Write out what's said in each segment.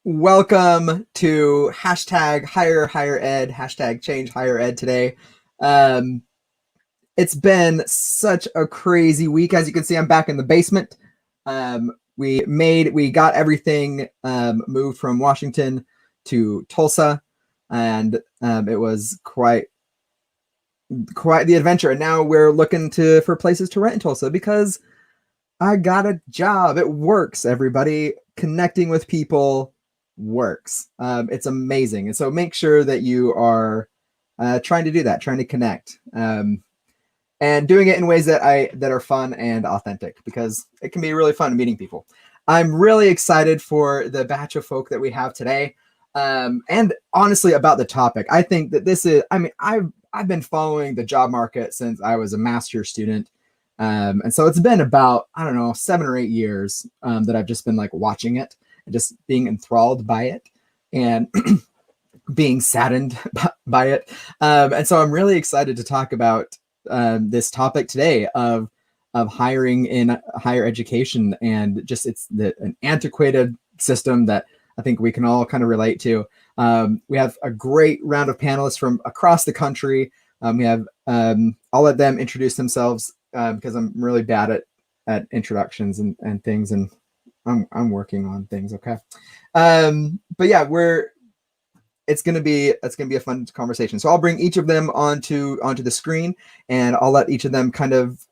Welcome to hashtag higher ed, hashtag change higher ed today. It's been such a crazy week. As you can see, I'm back in the basement. We got everything moved from Washington to Tulsa, and it was quite the adventure. And now we're looking for places to rent in Tulsa because I got a job. It works, everybody. Connecting with people works. It's amazing. And so make sure that you are trying to do that, trying to connect, and doing it in ways that are fun and authentic, because it can be really fun meeting people. I'm really excited for the batch of folk that we have today. And honestly, about the topic, I think that this is, I've been following the job market since I was a master's student. And so it's been about, 7 or 8 years that I've just been like watching it and just being enthralled by it and being saddened by it. And so I'm really excited to talk about this topic today of hiring in higher education, and just an antiquated system that I think we can all kind of relate to. We have a great round of panelists from across the country. I'll let them introduce themselves because I'm really bad at introductions and things, and I'm working on things. Okay. But yeah, it's gonna be a fun conversation. So I'll bring each of them onto the screen, and I'll let each of them kind of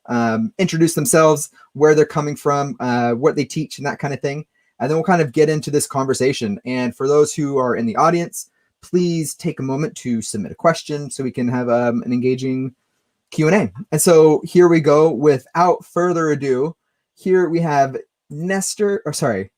introduce themselves, where they're coming from, what they teach, and that kind of thing. And then we'll kind of get into this conversation. And for those who are in the audience, please take a moment to submit a question so we can have an engaging Q&A. And so here we go. Without further ado, here we have Nestor, or sorry,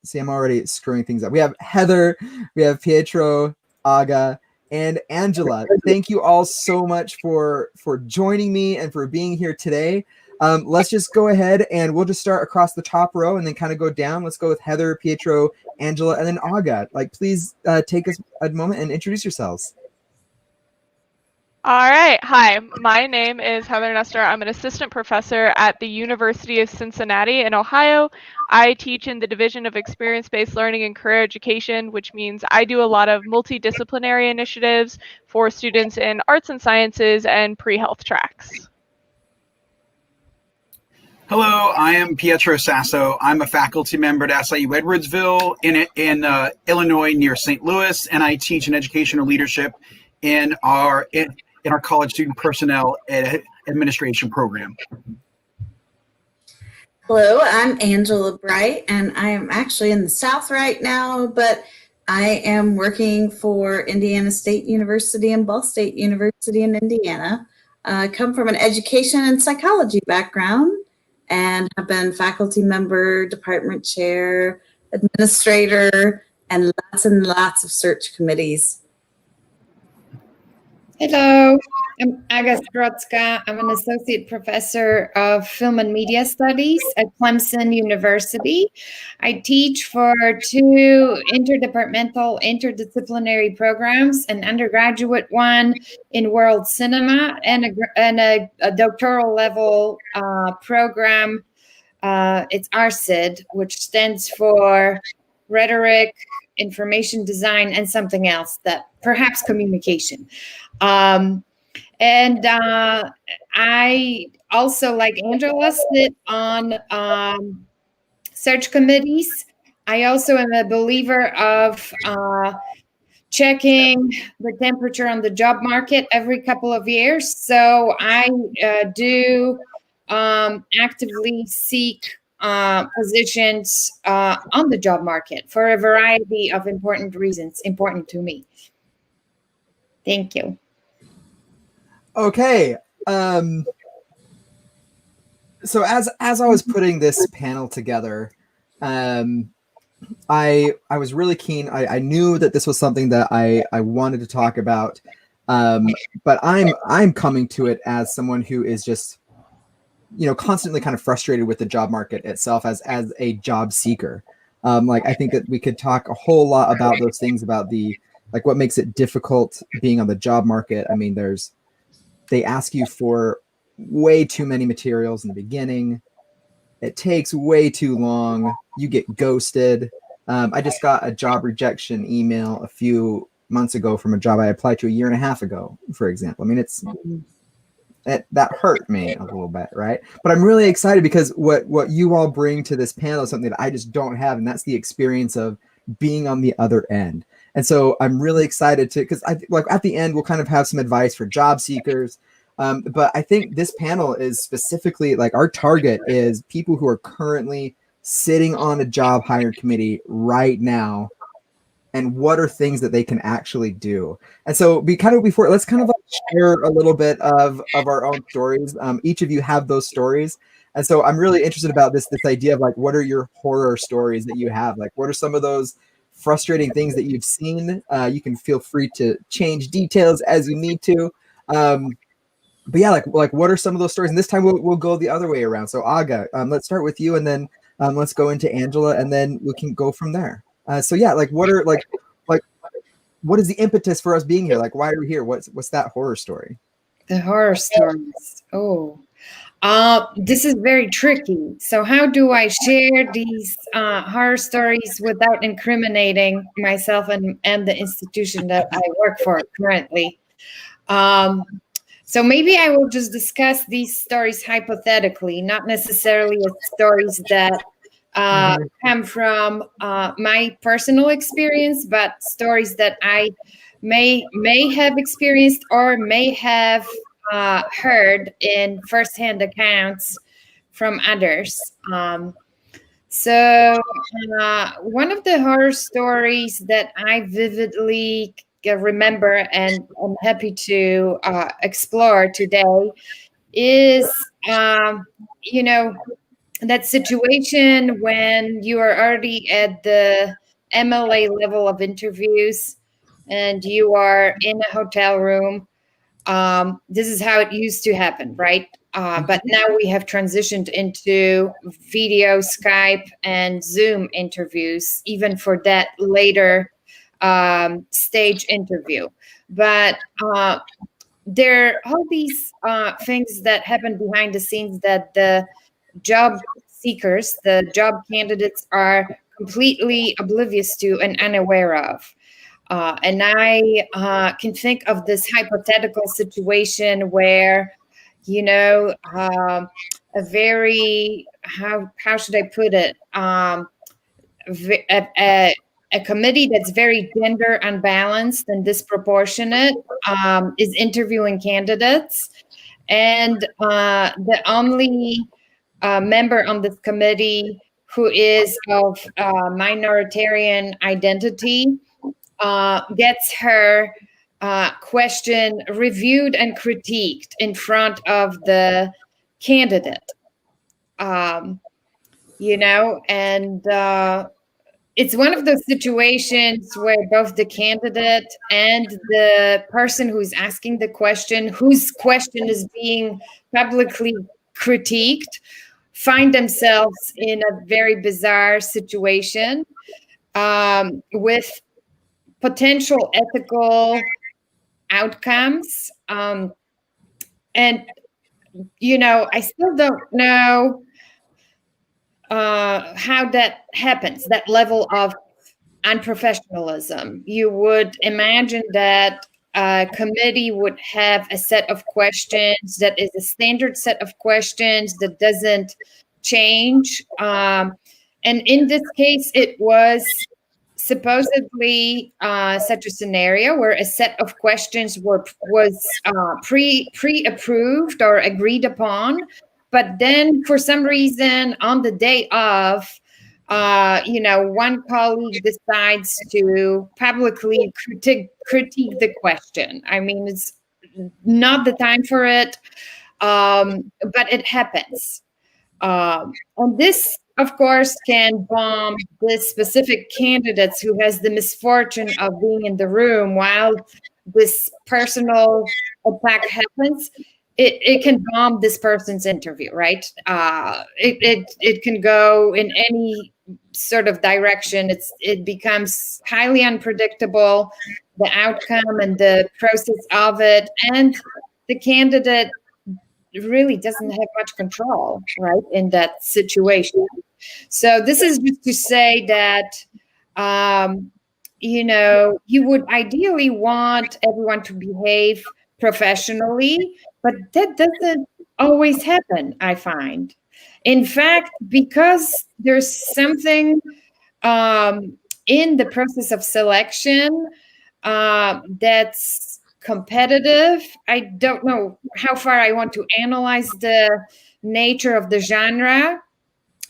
see, I'm already screwing things up. We have Heather, we have Pietro, Aga, and Angela. Thank you all so much for joining me and for being here today. Let's just go ahead and we'll just start across the top row and then kind of go down. Let's go with Heather, Pietro, Angela, and then Aga. Please take us a moment and introduce yourselves. All right. Hi, my name is Heather Nestor. I'm an assistant professor at the University of Cincinnati in Ohio. I teach in the Division of Experience-Based Learning and Career Education, which means I do a lot of multidisciplinary initiatives for students in arts and sciences and pre-health tracks. Hello, I am Pietro Sasso. I'm a faculty member at SIU Edwardsville in Illinois near St. Louis, and I teach in educational leadership in our college student personnel administration program. Hello, I'm Angela Bright, and I am actually in the South right now, but I am working for Indiana State University and Ball State University in Indiana. I come from an education and psychology background and have been faculty member, department chair, administrator, and lots of search committees. Hello, I'm Aga Skrodzka. I'm an associate professor of film and media studies at Clemson University. I teach for 2 interdisciplinary programs, an undergraduate one in world cinema and a doctoral level program. It's RCID, which stands for Rhetoric, Information Design, and something else, that perhaps communication. I also, like Angela, sit on search committees. I also am a believer of checking the temperature on the job market every couple of years. So I do actively seek positions on the job market for a variety of important reasons, important to me. Thank you. Okay. So as I was putting this panel together, I was really keen. I knew that this was something that I wanted to talk about, but I'm coming to it as someone who is just, constantly kind of frustrated with the job market itself as a job seeker. I think that we could talk a whole lot about those things, about what makes it difficult being on the job market. I mean, they ask you for way too many materials in the beginning. It takes way too long. You get ghosted. I just got a job rejection email a few months ago from a job I applied to a year and a half ago, for example. I mean, that hurt me a little bit, right? But I'm really excited because what you all bring to this panel is something that I just don't have, and that's the experience of being on the other end. And so I'm really excited because like at the end we'll kind of have some advice for job seekers. But I think this panel is specifically like our target is people who are currently sitting on a job hiring committee right now, and what are things that they can actually do. And so let's kind of like share a little bit of our own stories. Each of you have those stories. And so I'm really interested about this idea of like, what are your horror stories that you have? Like, what are some of those frustrating things that you've seen? You can feel free to change details as you need to. But yeah, like what are some of those stories? And this time we'll go the other way around. So Aga, let's start with you, and then let's go into Angela, and then we can go from there. So yeah, like what is the impetus for us being here? Like, why are we here? What's that horror story? The horror stories. Oh, this is very tricky. So how do I share these horror stories without incriminating myself and the institution that I work for currently? So maybe I will just discuss these stories hypothetically, not necessarily as stories that come from my personal experience, but stories that I may have experienced or may have heard in firsthand accounts from others. So one of the horror stories that I vividly remember and I'm happy to explore today is, that situation when you are already at the MLA level of interviews and you are in a hotel room. This is how it used to happen, right? But now we have transitioned into video, Skype, and Zoom interviews, even for that later stage interview. But there are all these things that happen behind the scenes that the job seekers, the job candidates, are completely oblivious to and unaware of. And I can think of this hypothetical situation where, a very, how should I put it? A committee that's very gender unbalanced and disproportionate is interviewing candidates. And the only member on this committee who is of minoritarian identity gets her question reviewed and critiqued in front of the candidate. It's one of those situations where both the candidate and the person who's asking the question, whose question is being publicly critiqued, find themselves in a very bizarre situation with potential ethical outcomes. And, I still don't know how that happens, that level of unprofessionalism. You would imagine that a committee would have a set of questions that is a standard set of questions that doesn't change. And in this case, it was supposedly such a scenario where a set of questions was pre-approved or agreed upon. But then for some reason on the day of, one colleague decides to publicly critique the question. I mean, it's not the time for it, but it happens. And this, of course, can bomb this specific candidate who has the misfortune of being in the room while this personal attack happens. It can bomb this person's interview, right? It can go in any sort of direction. It becomes highly unpredictable, the outcome and the process of it, and the candidate really doesn't have much control, right, in that situation. So this is just to say that You would ideally want everyone to behave professionally, but that doesn't always happen, I find. In fact, because there's something in the process of selection that's competitive. I don't know how far I want to analyze the nature of the genre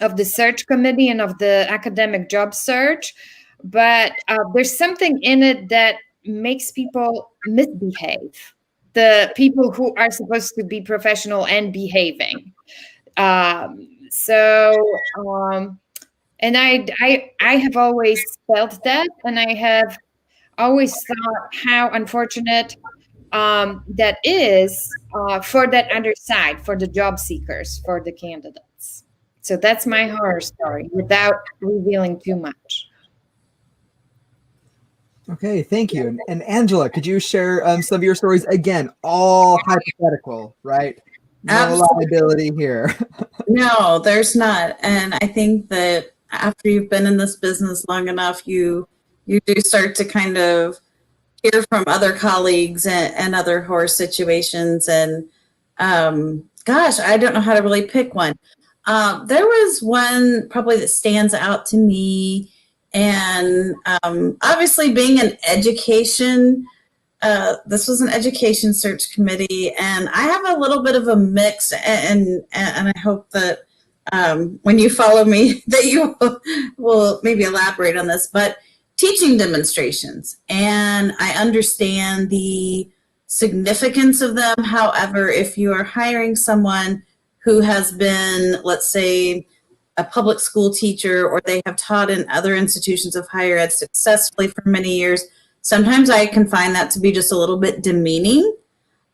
of the search committee and of the academic job search, but there's something in it that makes people misbehave. The people who are supposed to be professional and behaving. And I have always felt that, and I have always thought how unfortunate that is for that other side, for the job seekers, for the candidates. So that's my horror story without revealing too much. Okay, thank you. And Angela, could you share some of your stories? Again, all hypothetical, right? No Absolutely. liability here. No, there's not. And I think that after you've been in this business long enough, you do start to kind of hear from other colleagues and other horror situations. And gosh, I don't know how to really pick one. There was one probably that stands out to me. And obviously being an education, this was an education search committee, and I have a little bit of a mix, and I hope that when you follow me that you will maybe elaborate on this, but teaching demonstrations, and I understand the significance of them. However, if you are hiring someone who has been, let's say, a public school teacher, or they have taught in other institutions of higher ed successfully for many years, sometimes I can find that to be just a little bit demeaning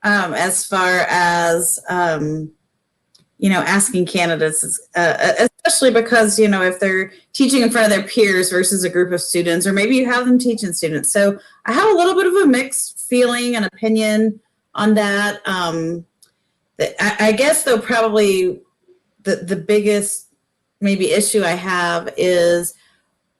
as far as, asking candidates, especially because, if they're teaching in front of their peers versus a group of students, or maybe you have them teaching students. So I have a little bit of a mixed feeling and opinion on that. I guess, though, probably the biggest maybe issue I have is,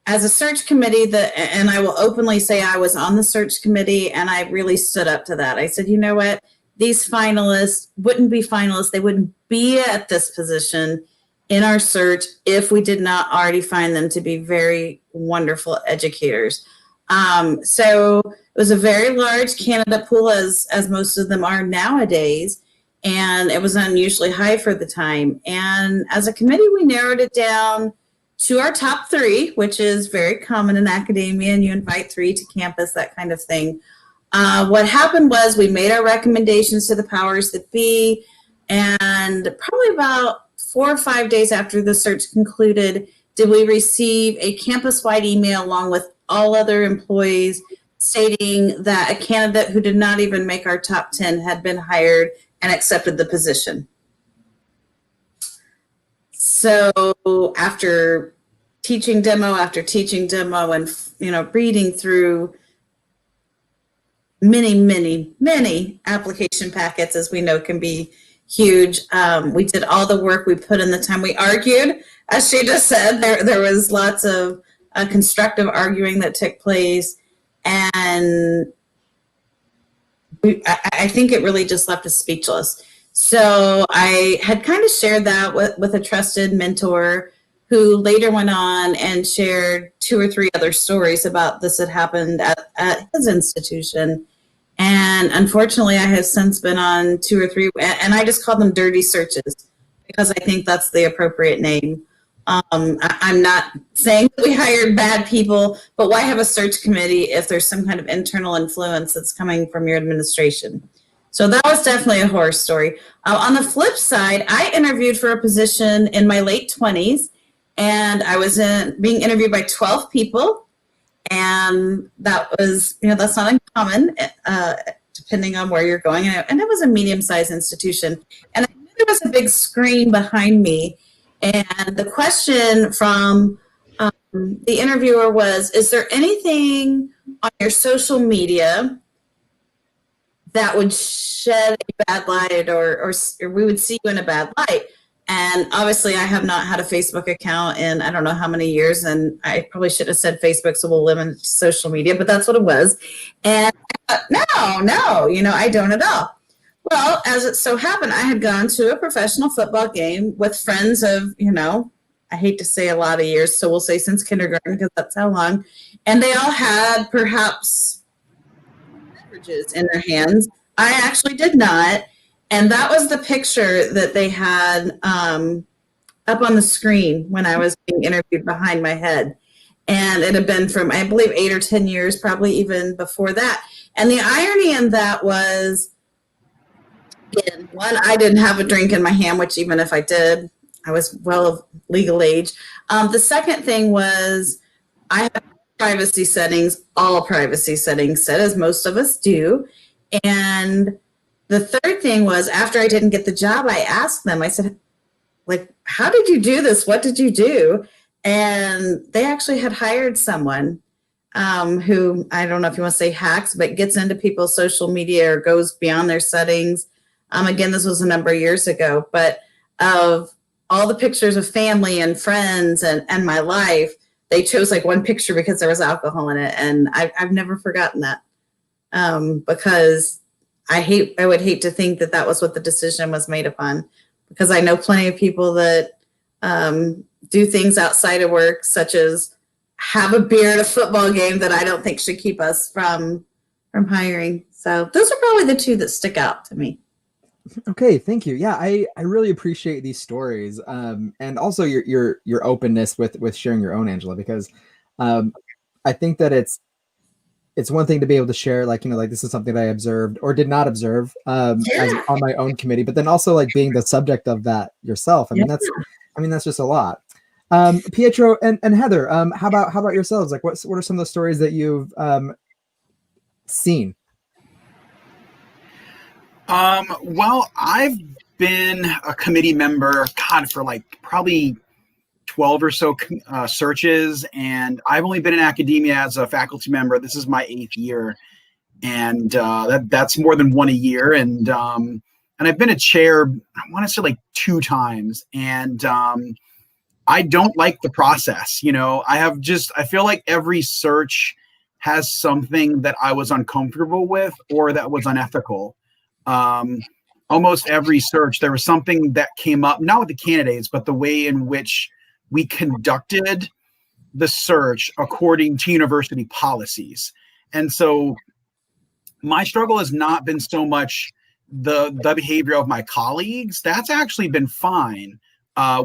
as a search committee, and I will openly say I was on the search committee, and I really stood up to that. I said, you know what? These finalists wouldn't be finalists. They wouldn't be at this position in our search if we did not already find them to be very wonderful educators. So it was a very large candidate pool, as most of them are nowadays, and it was unusually high for the time. And as a committee, we narrowed it down to our top 3, which is very common in academia, and you invite 3 to campus, that kind of thing. What happened was we made our recommendations to the powers that be, and probably about 4 or 5 days after the search concluded, did we receive a campus-wide email along with all other employees stating that a candidate who did not even make our top 10 had been hired and accepted the position. So after teaching demo after teaching demo, and reading through many application packets, as we know can be huge, we did all the work, we put in the time, we argued, as she just said. There was lots of constructive arguing that took place, and I think it really just left us speechless. So I had kind of shared that with a trusted mentor, who later went on and shared 2 or 3 other stories about this had happened at his institution. And unfortunately, I have since been on 2 or 3, and I just call them dirty searches because I think that's the appropriate name. I'm not saying that we hired bad people, but why have a search committee if there's some kind of internal influence that's coming from your administration? So that was definitely a horror story. On the flip side, I interviewed for a position in my late 20s, and I was being interviewed by 12 people, and that was, that's not uncommon, depending on where you're going. And it was a medium-sized institution, and I knew there was a big screen behind me. And the question from the interviewer was, is there anything on your social media that would shed a bad light, or we would see you in a bad light? And obviously, I have not had a Facebook account in I don't know how many years, and I probably should have said Facebook, so we'll limit social media, but that's what it was. And no, I don't at all. Well, as it so happened, I had gone to a professional football game with friends of, I hate to say a lot of years, so we'll say since kindergarten because that's how long. And they all had perhaps beverages in their hands. I actually did not. And that was the picture that they had up on the screen when I was being interviewed behind my head. And it had been from, I believe, 8 or 10 years, probably even before that. And the irony in that was, again, one, I didn't have a drink in my hand, which even if I did, I was well of legal age. The second thing was I have privacy settings, all privacy settings set, as most of us do. And the third thing was, after I didn't get the job, I asked them, I said, like, how did you do this? What did you do? And they actually had hired someone who, I don't know if you want to say hacks, but gets into people's social media or goes beyond their settings. Again, this was a number of years ago, but of all the pictures of family and friends and my life, they chose like one picture because there was alcohol in it. And I've never forgotten that because I would hate to think that that was what the decision was made upon, because I know plenty of people that do things outside of work, such as have a beer at a football game, that I don't think should keep us from hiring. So those are probably the two that stick out to me. Okay, thank you. Yeah, I really appreciate these stories, and also your openness with sharing your own, Angela, because I think that it's one thing to be able to share, like, like this is something that I observed or did not observe as on my own committee, but then also like being the subject of that yourself. I mean, that's just a lot. Pietro and Heather, how about yourselves? Like, what are some of the stories that you've seen? Well, I've been a committee member, God, for like probably 12 or so searches, and I've only been in academia as a faculty member. This is my 8th year, and that's more than one a year. And I've been a chair, I want to say like 2 times, and I don't like the process. I feel like every search has something that I was uncomfortable with or that was unethical. Almost every search, there was something that came up, not with the candidates, but the way in which we conducted the search according to university policies. And so my struggle has not been so much the behavior of my colleagues. That's actually been fine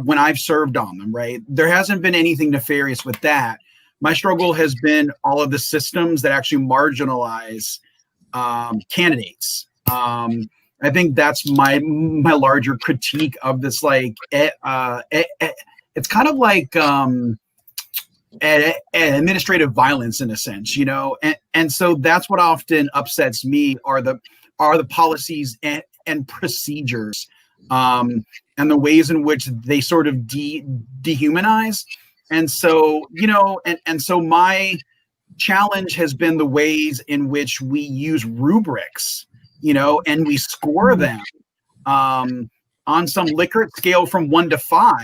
when I've served on them, right? There hasn't been anything nefarious with that. My struggle has been all of the systems that actually marginalize candidates. I think that's my larger critique of this. Like, it's kind of like administrative violence in a sense, and so that's what often upsets me are the policies and procedures, and the ways in which they sort of dehumanize. And so, and so my challenge has been the ways in which we use rubrics, and we score them on some Likert scale from 1 to 5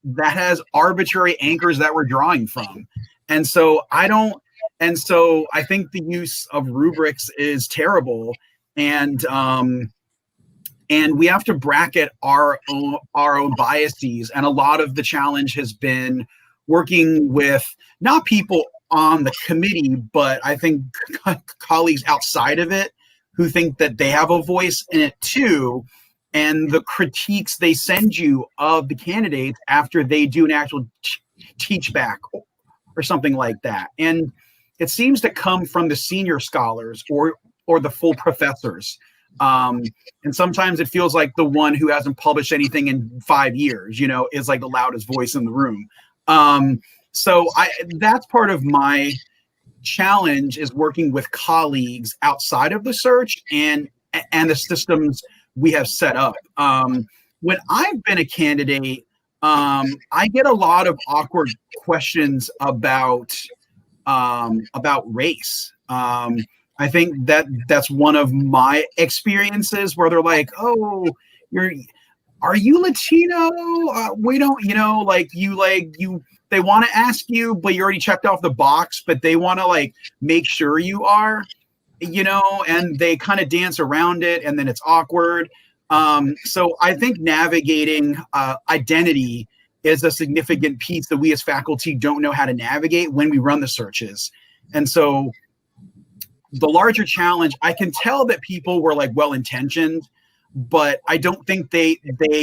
that has arbitrary anchors that we're drawing from. And so I think the use of rubrics is terrible. And we have to bracket our own biases. And a lot of the challenge has been working with not people on the committee, but I think colleagues outside of it who think that they have a voice in it too, and the critiques they send you of the candidates after they do an actual teach back or something like that. And it seems to come from the senior scholars or the full professors. And sometimes it feels like the one who hasn't published anything in 5 years, is like the loudest voice in the room. So that's part of my challenge, is working with colleagues outside of the search and the systems we have set up. When I've been a candidate, I get a lot of awkward questions about race. I think that's one of my experiences where they're like, "Oh, are you Latino? We don't, they want to ask you, but you already checked off the box, but they want to like make sure you are, and they kind of dance around it, and then it's awkward. So I think navigating identity is a significant piece that we as faculty don't know how to navigate when we run the searches. And so the larger challenge, I can tell that people were like well-intentioned, but I don't think they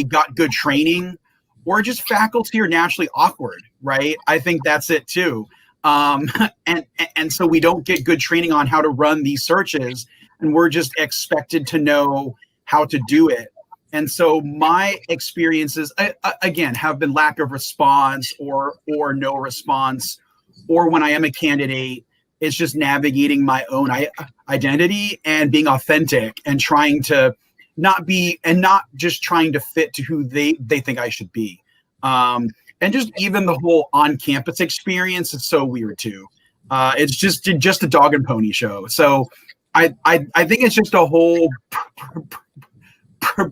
got good training, or just faculty are naturally awkward, right? I think that's it too. And so we don't get good training on how to run these searches, and we're just expected to know how to do it. And so my experiences, again, have been lack of response or no response, or when I am a candidate, it's just navigating my own identity and being authentic and trying to not just trying to fit to who they think I should be. And just even the whole on-campus experience is so weird too. It's just a dog and pony show. So I think it's just a whole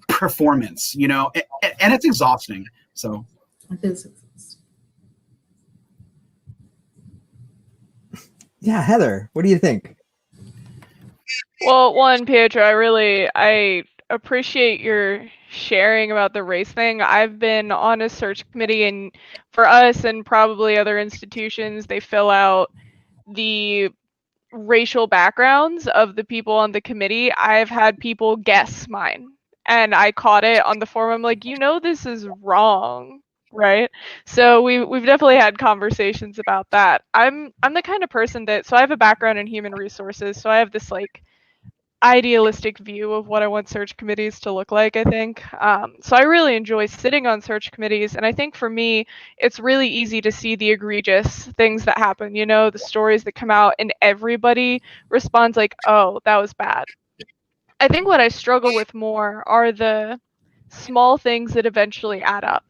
performance, and it's exhausting. So It is exhausting. Yeah, Heather, what do you think? Well, one, Pietro, I appreciate your sharing about the race thing. I've been on a search committee, and for us and probably other institutions, they fill out the racial backgrounds of the people on the committee. I've had people guess mine, and I caught it on the form. I'm like, this is wrong, right? So we've definitely had conversations about that. I'm the kind of person so I have a background in human resources, so I have this like idealistic view of what I want search committees to look like, I think. So I really enjoy sitting on search committees, and I think for me, it's really easy to see the egregious things that happen, the stories that come out, and everybody responds like, oh, that was bad. I think what I struggle with more are the small things that eventually add up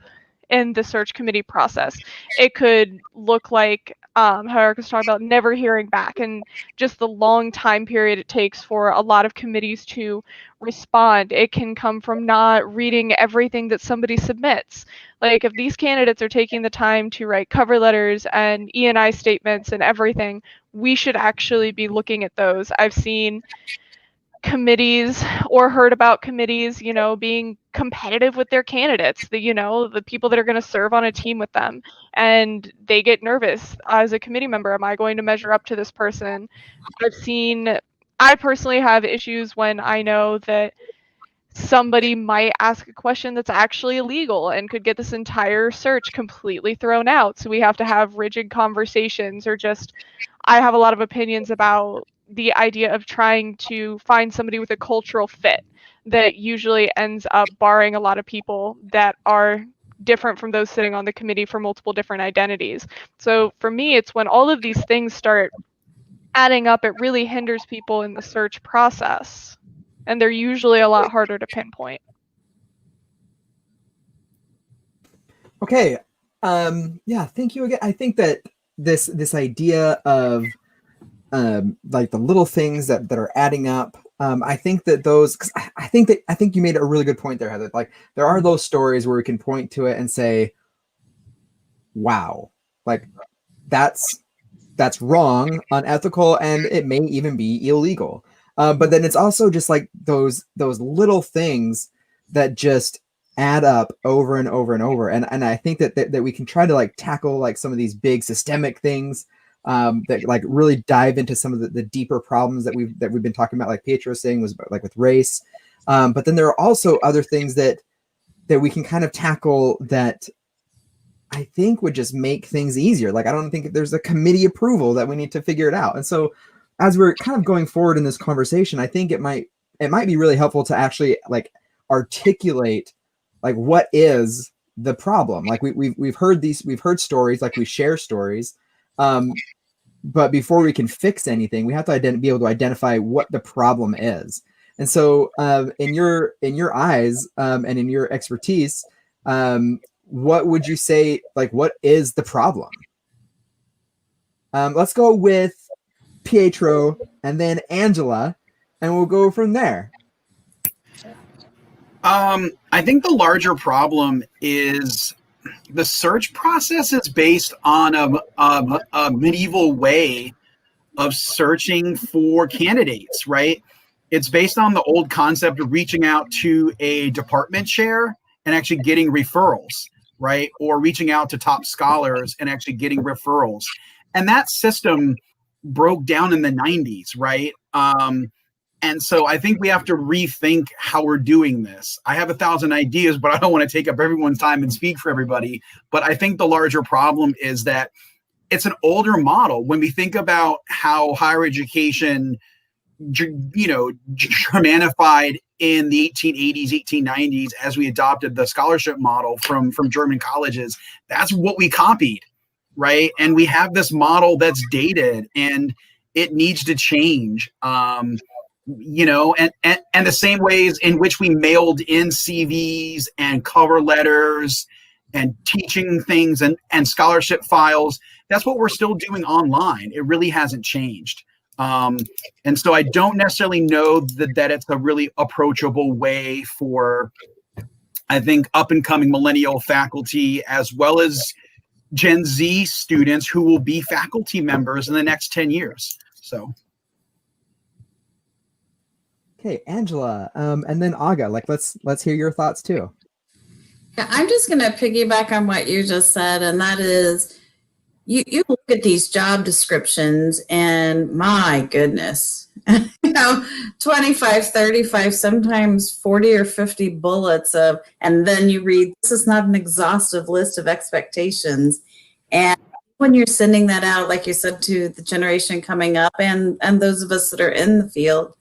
in the search committee process. It could look like how Eric was talking about never hearing back, and just the long time period it takes for a lot of committees to respond. It can come from not reading everything that somebody submits. Like if these candidates are taking the time to write cover letters and E&I statements and everything, we should actually be looking at those. I've seen committees or heard about committees, being competitive with their candidates, the people that are going to serve on a team with them. And they get nervous as a committee member. Am I going to measure up to this person? I personally have issues when I know that somebody might ask a question that's actually illegal and could get this entire search completely thrown out. So we have to have rigid conversations, or just, I have a lot of opinions about the idea of trying to find somebody with a cultural fit that usually ends up barring a lot of people that are different from those sitting on the committee for multiple different identities. So for me, it's when all of these things start adding up, it really hinders people in the search process. And they're usually a lot harder to pinpoint. Okay. Yeah, thank you again. I think that this idea of like the little things that are adding up. I think that those, cause I think you made a really good point there, Heather. Like there are those stories where we can point to it and say, wow, like that's wrong, unethical, and it may even be illegal. But then it's also just like those little things that just add up over and over and over. And I think that we can try to like tackle like some of these big systemic things that like really dive into some of the deeper problems that we've been talking about, like Pietro was saying, was about, like with race. But then there are also other things that we can kind of tackle that I think would just make things easier. Like I don't think there's a committee approval that we need to figure it out. And so as we're kind of going forward in this conversation, I think it might be really helpful to actually like articulate like what is the problem. Like we've heard stories, like we share stories, but before we can fix anything, we have to be able to identify what the problem is. And so in your eyes and in your expertise, what would you say, like what is the problem? Let's go with Pietro and then Angela, and we'll go from there. I think the larger problem is the search process is based on a medieval way of searching for candidates, right? It's based on the old concept of reaching out to a department chair and actually getting referrals, right? Or reaching out to top scholars and actually getting referrals. And that system broke down in the 90s, right? And so I think we have to rethink how we're doing this. I have 1,000 ideas, but I don't want to take up everyone's time and speak for everybody. But I think the larger problem is that it's an older model. When we think about how higher education, Germanified in the 1880s, 1890s, as we adopted the scholarship model from German colleges, that's what we copied, right? And we have this model that's dated and it needs to change. And the same ways in which we mailed in CVs and cover letters and teaching things and scholarship files, that's what we're still doing online. It really hasn't changed. And so I don't necessarily know that it's a really approachable way for, I think, up and coming millennial faculty, as well as Gen Z students who will be faculty members in the next 10 years. So. Okay, Angela, and then Aga, let's hear your thoughts too. Yeah, I'm just going to piggyback on what you just said, and that is, you look at these job descriptions and my goodness, 25, 35, sometimes 40 or 50 bullets of, and then you read, this is not an exhaustive list of expectations. And when you're sending that out, like you said, to the generation coming up and those of us that are in the field,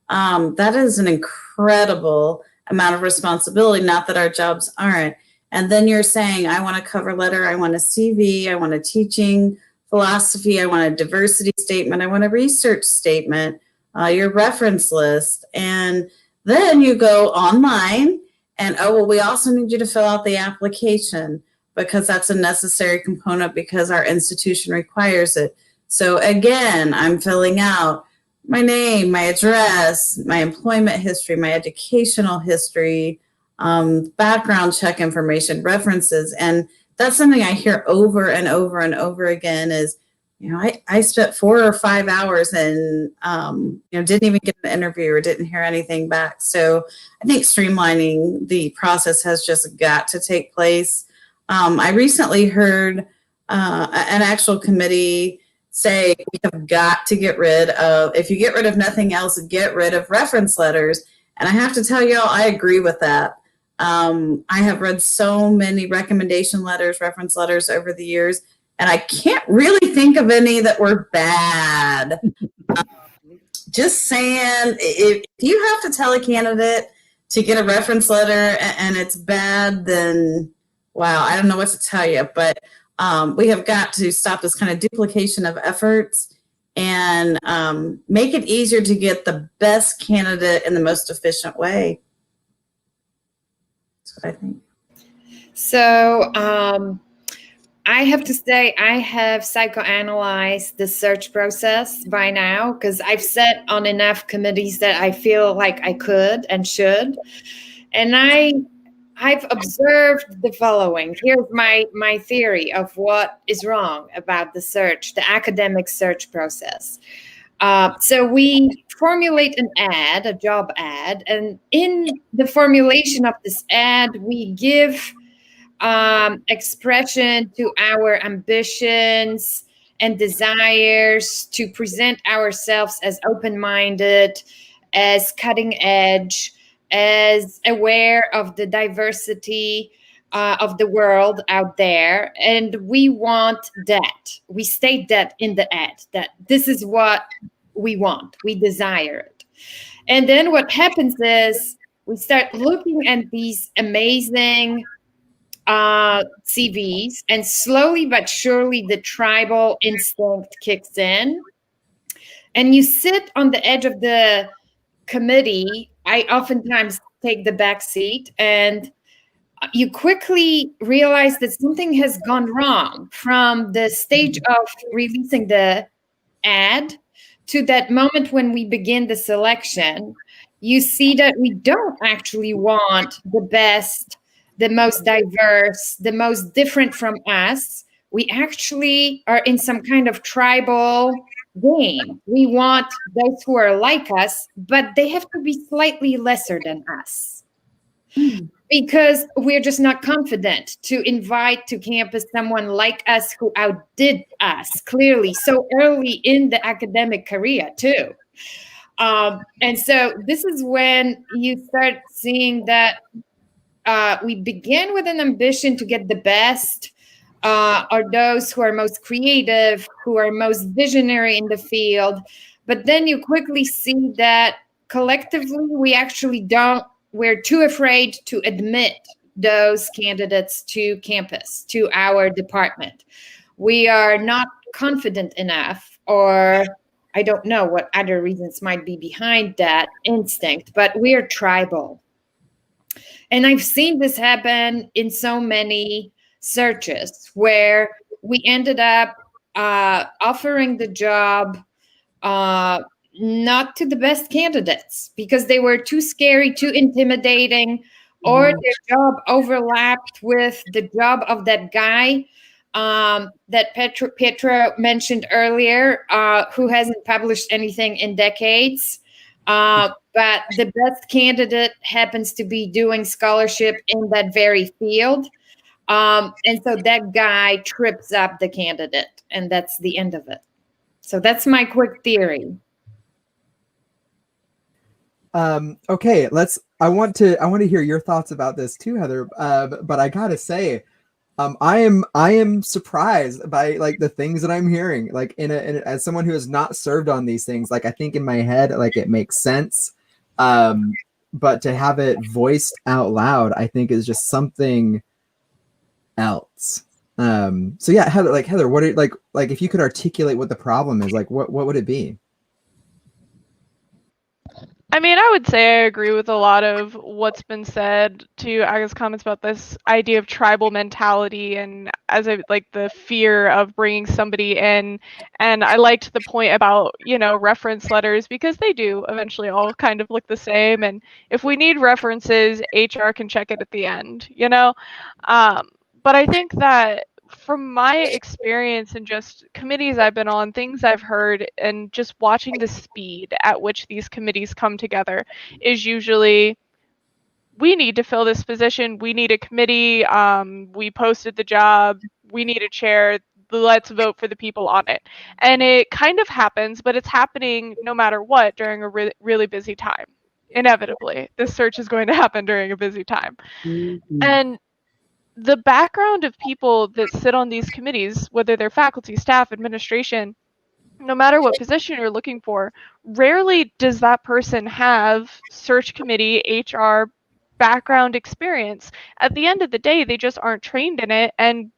that is an incredible amount of responsibility, not that our jobs aren't. And then you're saying, I want a cover letter, I want a CV, I want a teaching philosophy, I want a diversity statement, I want a research statement, your reference list. And then you go online and, we also need you to fill out the application because that's a necessary component because our institution requires it. So again, I'm filling out my name, my address, my employment history, my educational history, background check information, references. And that's something I hear over and over and over again is, I spent 4 or 5 hours and, didn't even get an interview or didn't hear anything back. So I think streamlining the process has just got to take place. I recently heard an actual committee say we have got to get rid of, if you get rid of nothing else, get rid of reference letters. And I have to tell y'all, I agree with that. I have read so many recommendation letters, reference letters over the years, and I can't really think of any that were bad. Just saying, if you have to tell a candidate to get a reference letter and it's bad, then wow, I don't know what to tell you. But we have got to stop this kind of duplication of efforts and make it easier to get the best candidate in the most efficient way. That's what I think. So I have to say I have psychoanalyzed the search process by now because I've sat on enough committees that I feel like I could and should. And I've observed the following. Here's my theory of what is wrong about the search, the academic search process. So we formulate an ad, a job ad, and in the formulation of this ad, we give expression to our ambitions and desires to present ourselves as open-minded, as cutting edge, as aware of the diversity of the world out there. And we want that. We state that in the ad, that this is what we want. We desire it. And then what happens is we start looking at these amazing CVs, and slowly but surely the tribal instinct kicks in. And you sit on the edge of the committee. I oftentimes take the back seat, and you quickly realize that something has gone wrong from the stage of releasing the ad to that moment when we begin the selection. you see that we don't actually want the best, the most diverse, the most different from us. We actually are in some kind of tribal game. We want those who are like us, but they have to be slightly lesser than us. Because we're just not confident to invite to campus someone like us who outdid us clearly so early in the academic career too. And so this is when you start seeing that we begin with an ambition to get the best, or those who are most creative, who are most visionary in the field. But then you quickly see that collectively we actually don't, we're too afraid to admit those candidates to campus, to our department. We are not confident enough, or I don't know what other reasons might be behind that instinct, but we are tribal. And I've seen this happen in so many searches where we ended up offering the job not to the best candidates because they were too scary, too intimidating, or their job overlapped with the job of that guy that Pietro mentioned earlier, who hasn't published anything in decades. But the best candidate happens to be doing scholarship in that very field. And so that guy trips up the candidate, and that's the end of it. So that's my quick theory. Okay, I want to hear your thoughts about this too, Heather. But I gotta say, I am surprised by like the things that I'm hearing. Like as someone who has not served on these things, like I think in my head, like it makes sense. But to have it voiced out loud, I think is just something else. So yeah, Heather, what are, like if you could articulate what the problem is, like what would it be? I mean, I would say I agree with a lot of what's been said to Aga's comments about this idea of tribal mentality and like the fear of bringing somebody in. And I liked the point about, reference letters because they do eventually all kind of look the same. And if we need references, HR can check it at the end, But I think that from my experience and just committees I've been on, things I've heard, and just watching the speed at which these committees come together is usually, we need to fill this position. We need a committee. We posted the job. We need a chair. Let's vote for the people on it. And it kind of happens, but it's happening no matter what during a really busy time. Inevitably, this search is going to happen during a busy time. Mm-hmm. And the background of people that sit on these committees, whether they're faculty, staff, administration, no matter what position you're looking for, rarely does that person have search committee, HR background experience. At the end of the day, they just aren't trained in it, and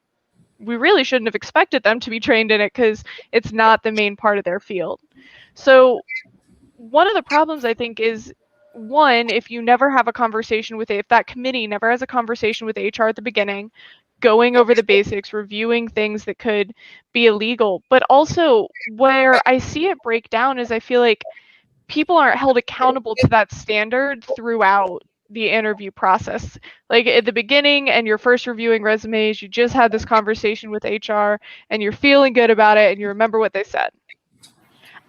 we really shouldn't have expected them to be trained in it because it's not the main part of their field. So one of the problems, I think, is one, if you never have a conversation with if that committee never has a conversation with HR at the beginning, going over the basics, reviewing things that could be illegal, but also where I see it break down is I feel like people aren't held accountable to that standard throughout the interview process. Like at the beginning and you're first reviewing resumes, you just had this conversation with HR and you're feeling good about it and you remember what they said.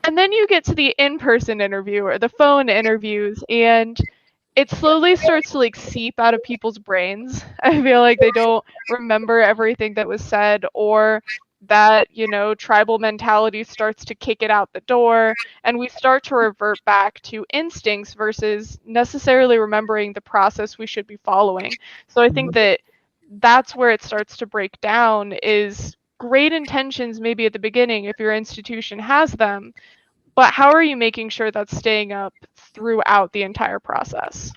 And then you get to the in-person interview or the phone interviews, and it slowly starts to like seep out of people's brains. I feel like they don't remember everything that was said, or that, tribal mentality starts to kick it out the door, and we start to revert back to instincts versus necessarily remembering the process we should be following. So I think that that's where it starts to break down, is great intentions maybe at the beginning if your institution has them, but how are you making sure that's staying up throughout the entire process?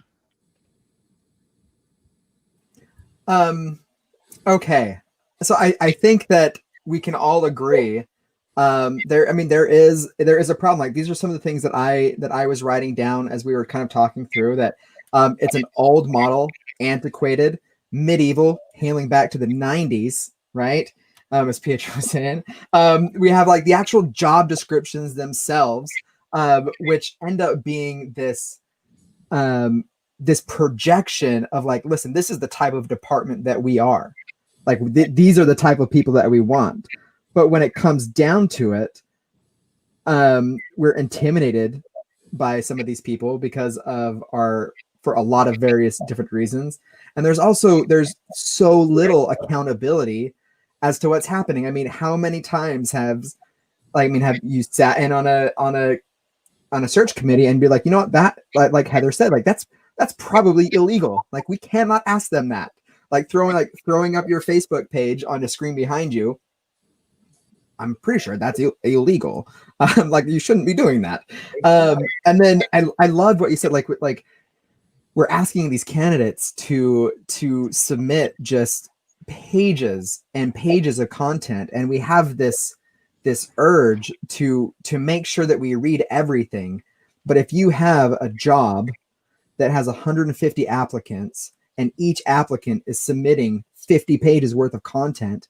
Okay. So I think that we can all agree. There is a problem. Like these are some of the things that I was writing down as we were kind of talking through that. It's an old model, antiquated, medieval, hailing back to the 90s, right? As Pietro was saying, we have like the actual job descriptions themselves, which end up being this this projection of like, listen, this is the type of department that we are. Like these are the type of people that we want. But when it comes down to it, we're intimidated by some of these people because of for a lot of various different reasons. And there's so little accountability as to what's happening. I mean, how many times have you sat in on a search committee and be like, you know what, that, like Heather said, like that's probably illegal. Like we cannot ask them that. Like throwing up your Facebook page on a screen behind you, I'm pretty sure that's illegal. Like you shouldn't be doing that. And then I love what you said. Like we're asking these candidates to submit just pages and pages of content, and we have this urge to make sure that we read everything. But if you have a job that has 150 applicants and each applicant is submitting 50 pages worth of content,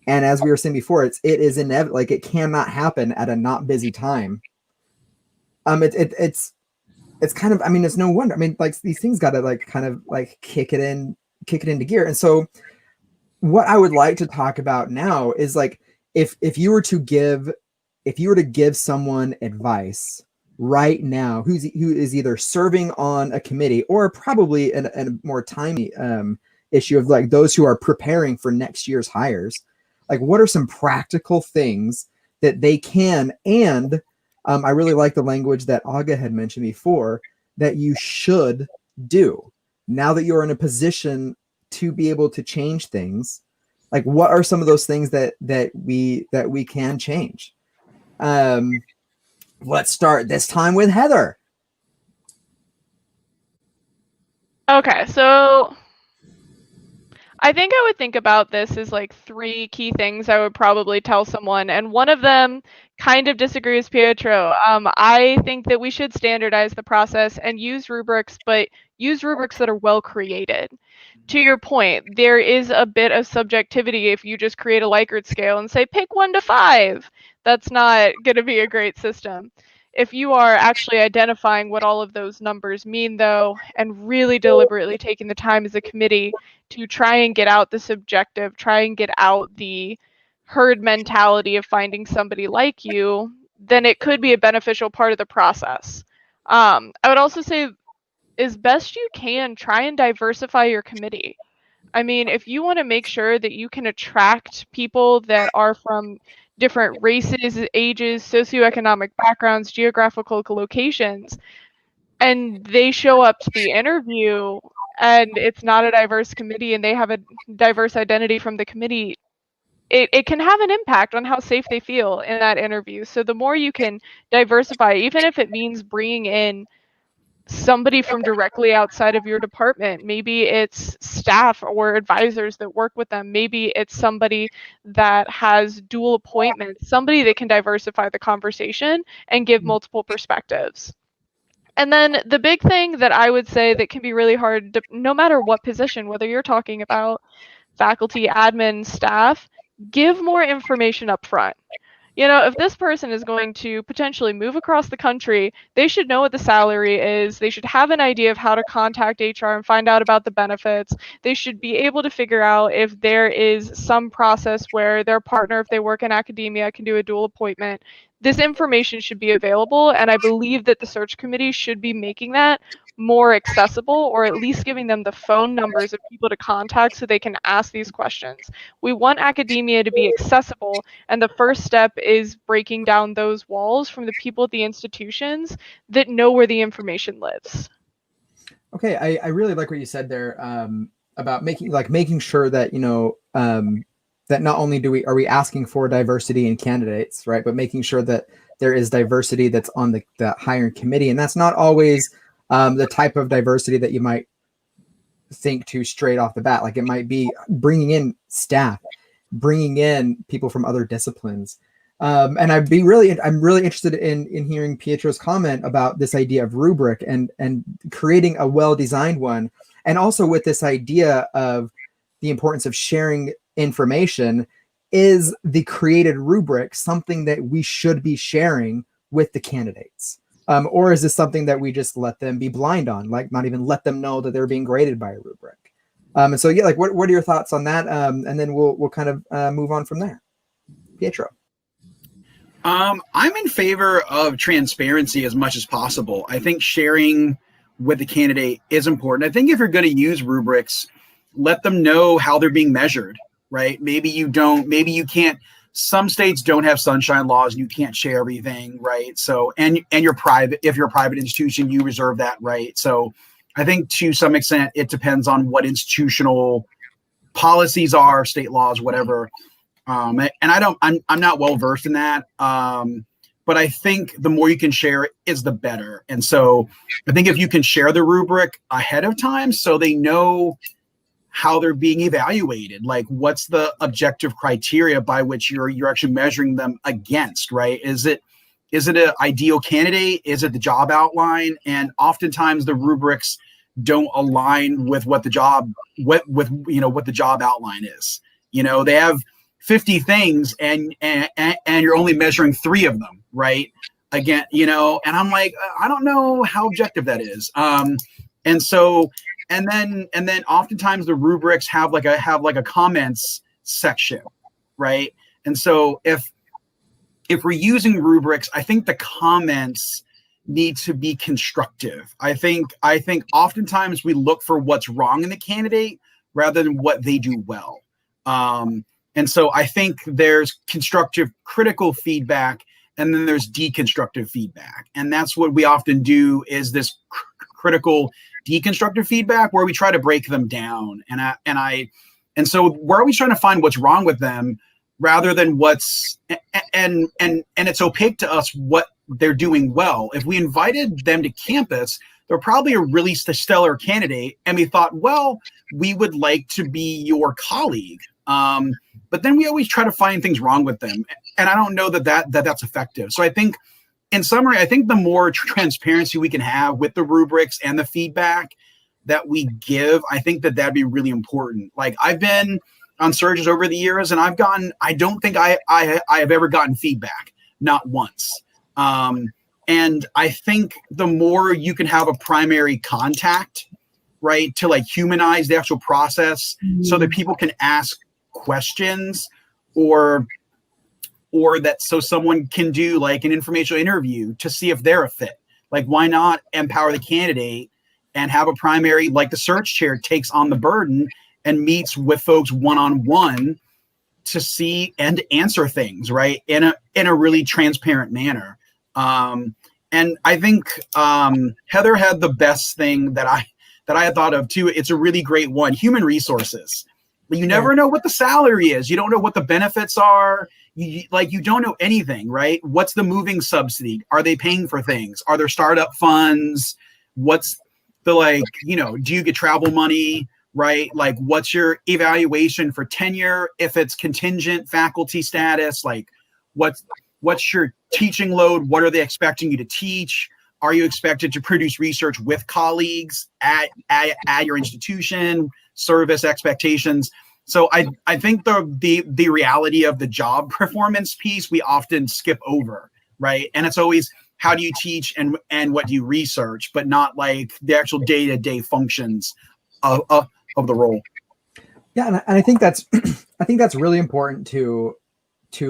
and as we were saying before, it is inevitable. Like it cannot happen at a not busy time. It's kind of, I mean, it's no wonder. I mean, like these things got to like kind of like kick it into gear. And so what I would like to talk about now is like, if you were to give someone advice right now, who is either serving on a committee or probably a more timely issue of like those who are preparing for next year's hires, like what are some practical things that they can, and I really like the language that Aga had mentioned before, that you should do now that you're in a position to be able to change things. Like what are some of those things that we can change? Let's start this time with Heather. Okay, so I think I would think about this as like 3 key things I would probably tell someone, and one of them kind of disagrees with Pietro. I think that we should standardize the process and use rubrics, but use rubrics that are well created. To your point, there is a bit of subjectivity if you just create a Likert scale and say pick 1 to 5. That's not going to be a great system. If you are actually identifying what all of those numbers mean, though, and really deliberately taking the time as a committee to try and get out the subjective, try and get out the herd mentality of finding somebody like you, then it could be a beneficial part of the process. I would also say, as best you can, try and diversify your committee. I mean, if you want to make sure that you can attract people that are from different races, ages, socioeconomic backgrounds, geographical locations, and they show up to the interview and it's not a diverse committee and they have a diverse identity from the committee, it can have an impact on how safe they feel in that interview. So the more you can diversify, even if it means bringing in somebody from directly outside of your department, maybe it's staff or advisors that work with them, maybe it's somebody that has dual appointments, somebody that can diversify the conversation and give multiple perspectives. And then the big thing that I would say that can be really hard, no matter what position, whether you're talking about faculty, admin, staff, give more information up front. You know, if this person is going to potentially move across the country, they should know what the salary is. They should have an idea of how to contact HR and find out about the benefits. They should be able to figure out if there is some process where their partner, if they work in academia, can do a dual appointment. This information should be available, and I believe that the search committee should be making that more accessible, or at least giving them the phone numbers of people to contact so they can ask these questions. We want academia to be accessible, and the first step is breaking down those walls from the people at the institutions that know where the information lives. Okay, I really like what you said there about making sure that, you know, that not only are we asking for diversity in candidates, right, but making sure that there is diversity that's on the hiring committee, and that's not always the type of diversity that you might think to straight off the bat. Like it might be bringing in staff, bringing in people from other disciplines. And I'm really interested in hearing Pietro's comment about this idea of rubric and creating a well-designed one. And also with this idea of the importance of sharing information, is the created rubric something that we should be sharing with the candidates? Or is this something that we just let them be blind on, like not even let them know that they're being graded by a rubric? And so, yeah, like what are your thoughts on that? And then we'll kind of move on from there. Pietro. I'm in favor of transparency as much as possible. I think sharing with the candidate is important. I think if you're going to use rubrics, let them know how they're being measured, right? Maybe you can't. Some states don't have sunshine laws and you can't share everything, right? So, and you're private. If you're a private institution, you reserve that right. So I think to some extent, it depends on what institutional policies are, state laws, whatever. And I'm not well versed in that. But I think the more you can share is the better. And so I think if you can share the rubric ahead of time so they know how they're being evaluated, like what's the objective criteria by which you're actually measuring them against, right? Is it an ideal candidate? Is it the job outline? And oftentimes the rubrics don't align with what the job what the job outline is. They have 50 things and you're only measuring 3 of them, right? Again, and I'm like, I don't know how objective that is. And then oftentimes the rubrics have like a comments section, right? And so if we're using rubrics, I think the comments need to be constructive. I think oftentimes we look for what's wrong in the candidate rather than what they do well. And so I think there's constructive critical feedback and then there's deconstructive feedback. And that's what we often do is this critical deconstructive feedback where we try to break them down. And so we're always trying to find what's wrong with them rather than what's, and it's opaque to us what they're doing well. If we invited them to campus, they're probably a really stellar candidate. And we thought, well, we would like to be your colleague. But then we always try to find things wrong with them. And I don't know that's effective. So I think in summary, I think the more transparency we can have with the rubrics and the feedback that we give, I think that'd be really important. Like I've been on searches over the years and I don't think I have ever gotten feedback, not once. And I think the more you can have a primary contact, right, to like humanize the actual process so that people can ask questions or that so someone can do like an informational interview to see if they're a fit. Like why not empower the candidate and have a primary, like the search chair takes on the burden and meets with folks one-on-one to see and answer things, right, in a really transparent manner. And I think Heather had the best thing that I had thought of too. It's a really great one, human resources. You never know what the salary is. You don't know what the benefits are. You don't know anything, right? What's the moving subsidy? Are they paying for things? Are there startup funds? What's the do you get travel money, right? Like what's your evaluation for tenure? If it's contingent faculty status, like what's your teaching load? What are they expecting you to teach? Are you expected to produce research with colleagues at your institution? Service expectations. So I think the reality of the job performance piece we often skip over, right? And it's always how do you teach and what do you research, but not like the actual day-to-day functions of the role. Yeah, and I think that's really important to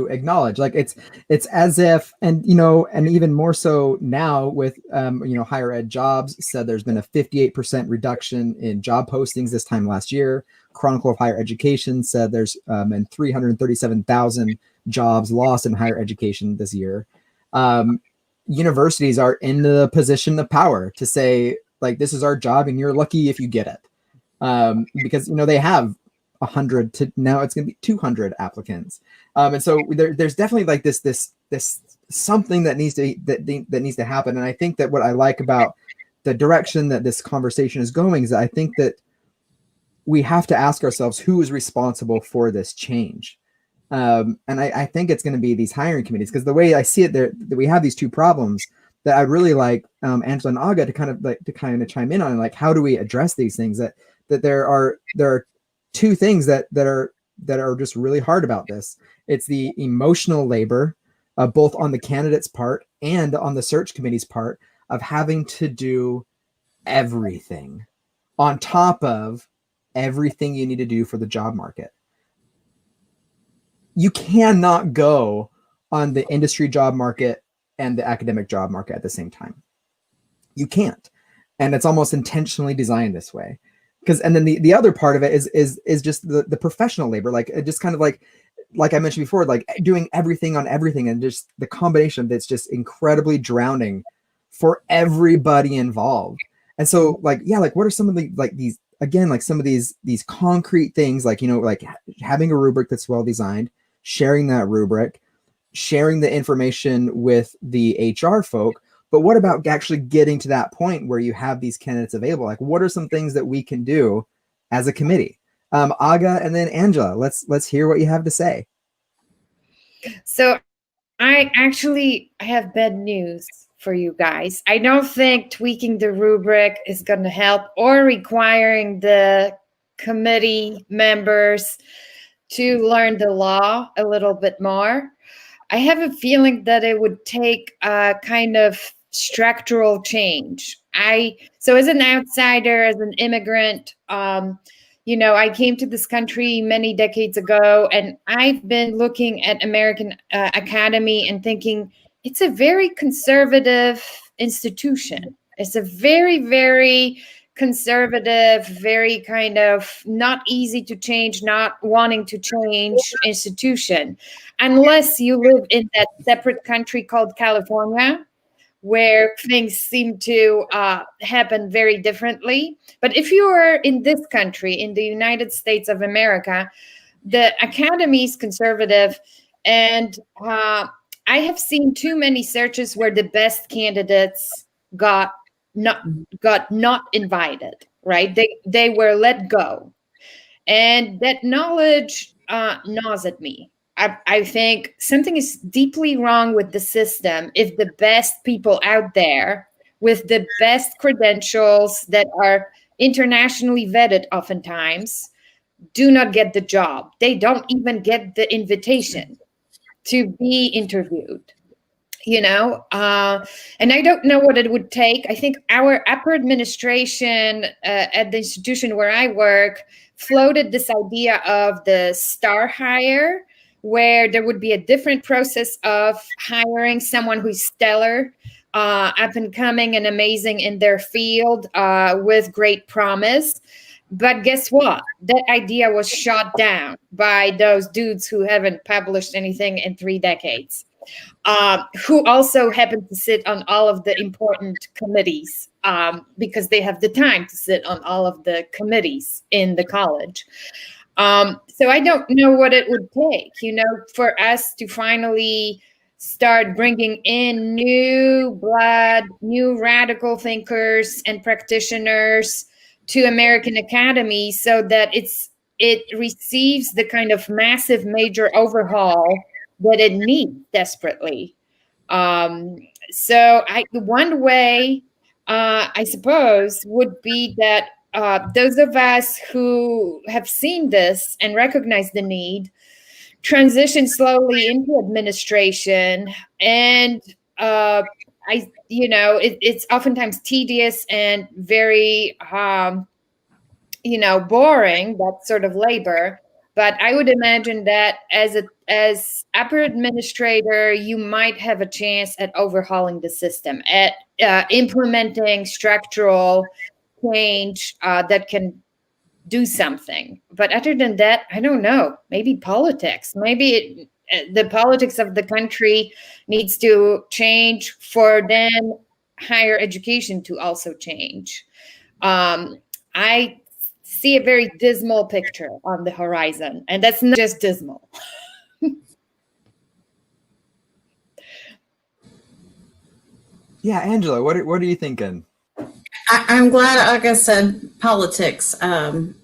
acknowledge. Like it's as if, and even more so now with higher ed jobs said there's been a 58% reduction in job postings this time last year. Chronicle of Higher Education said there's been 337,000 jobs lost in higher education this year. Universities are in the position of power to say like this is our job and you're lucky if you get it, because they have 100 to now it's going to be 200 applicants. And so there's definitely like this something that needs to happen. And I think that what I like about the direction that this conversation is going is that I think that we have to ask ourselves who is responsible for this change. And I think it's going to be these hiring committees, because the way I see it, that we have these two problems that I'd really like Angela and Aga to kind of chime in on, like how do we address these things, that there are two things that are just really hard about this. It's the emotional labor both on the candidate's part and on the search committee's part, of having to do everything on top of everything you need to do for the job market. You cannot go on the industry job market and the academic job market at the same time. You can't. And it's almost intentionally designed this way. And then the other part of it is just the professional labor, like just kind of like I mentioned before, like doing everything on everything, and just the combination that's just incredibly drowning for everybody involved. And so like, yeah, like what are some of the, like these, again, like some of these concrete things, like, you know, like having a rubric that's well designed, sharing that rubric, sharing the information with the HR folk. But what about actually getting to that point where you have these candidates available? Like, what are some things that we can do as a committee? Aga and then Angela, let's hear what you have to say. So I have bad news for you guys. I don't think tweaking the rubric is going to help, or requiring the committee members to learn the law a little bit more. I have a feeling that it would take a kind of structural change. So as an outsider, as an immigrant, you know, I came to this country many decades ago, and I've been looking at American Academy and thinking it's a very conservative institution. It's a very, very conservative, very kind of not easy to change, not wanting to change institution, unless you live in that separate country called California, where things seem to happen very differently. But if you are in this country, in the United States of America, the academy is conservative, and I have seen too many searches where the best candidates got not invited, right? They were let go. And that knowledge gnaws at me. I think something is deeply wrong with the system if the best people out there with the best credentials that are internationally vetted oftentimes do not get the job. They don't even get the invitation to be interviewed, you know? And I don't know what it would take. I think our upper administration at the institution where I work floated this idea of the star hire, where there would be a different process of hiring someone who's stellar, up and coming and amazing in their field, with great promise. But guess what? That idea was shot down by those dudes who haven't published anything in 3 decades, who also happen to sit on all of the important committees, because they have the time to sit on all of the committees in the college. So I don't know what it would take, you know, for us to finally start bringing in new blood, new radical thinkers and practitioners to American Academy, so that it receives the kind of massive major overhaul that it needs desperately. So one way, I suppose, would be that those of us who have seen this and recognize the need transition slowly into administration. And it's oftentimes tedious and very boring, that sort of labor. But I would imagine that as upper administrator, you might have a chance at overhauling the system, at implementing structural change that can do something. But other than that, I don't know. Maybe politics. Maybe the politics of the country needs to change for then higher education to also change. I see a very dismal picture on the horizon, and that's not just dismal. Yeah, Angela, what are you thinking? I'm glad Aga said politics.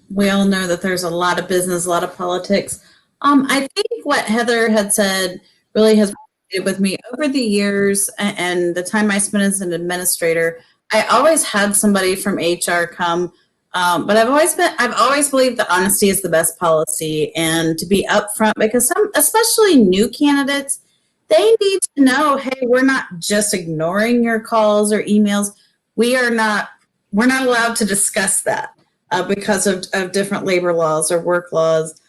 We all know that there's a lot of business, a lot of politics. I think what Heather had said really has resonated with me over the years, and the time I spent as an administrator. I always had somebody from HR come, but I've always believed that honesty is the best policy, and to be upfront, because some, especially new candidates, they need to know, hey, we're not just ignoring your calls or emails. We're not allowed to discuss that because of different labor laws or work laws.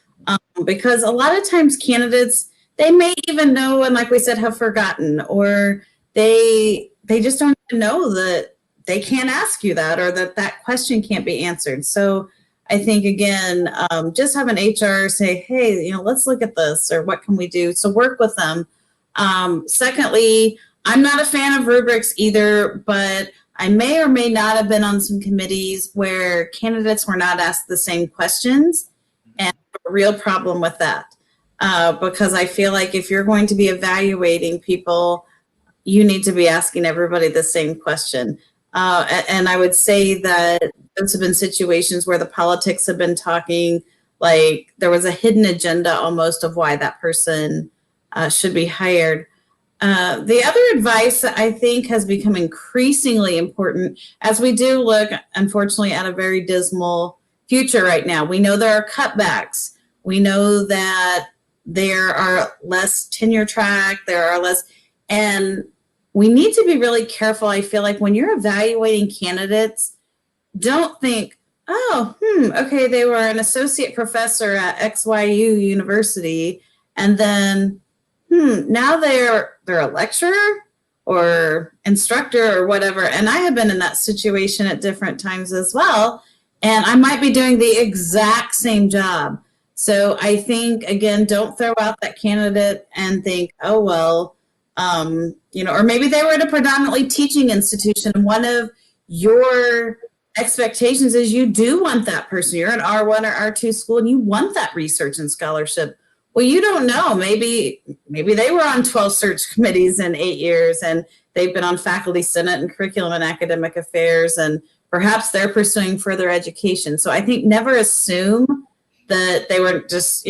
Because a lot of times candidates, they may even know, and like we said, have forgotten, or they just don't even know that they can't ask you that, or that question can't be answered. So I think, again, just have an HR say, hey, let's look at this, or what can we do? So work with them. Secondly, I'm not a fan of rubrics either, but I may or may not have been on some committees where candidates were not asked the same questions, and a real problem with that. Because I feel like if you're going to be evaluating people, you need to be asking everybody the same question. And I would say that those have been situations where the politics have been talking, like there was a hidden agenda almost of why that person should be hired. The other advice that I think has become increasingly important as we do look, unfortunately, at a very dismal future right now. We know there are cutbacks. We know that there are less tenure track, there are less, and we need to be really careful. I feel like when you're evaluating candidates, don't think, okay, they were an associate professor at XYU University, and then, now they're a lecturer or instructor or whatever. And I have been in that situation at different times as well, and I might be doing the exact same job. So I think, again, don't throw out that candidate and think, oh, well, or maybe they were at a predominantly teaching institution. And one of your expectations is you do want that person. You're an R1 or R2 school and you want that research and scholarship. Well, you don't know. Maybe they were on 12 search committees in 8 years and they've been on faculty senate and curriculum and academic affairs, and perhaps they're pursuing further education. So I think never assume that they were just,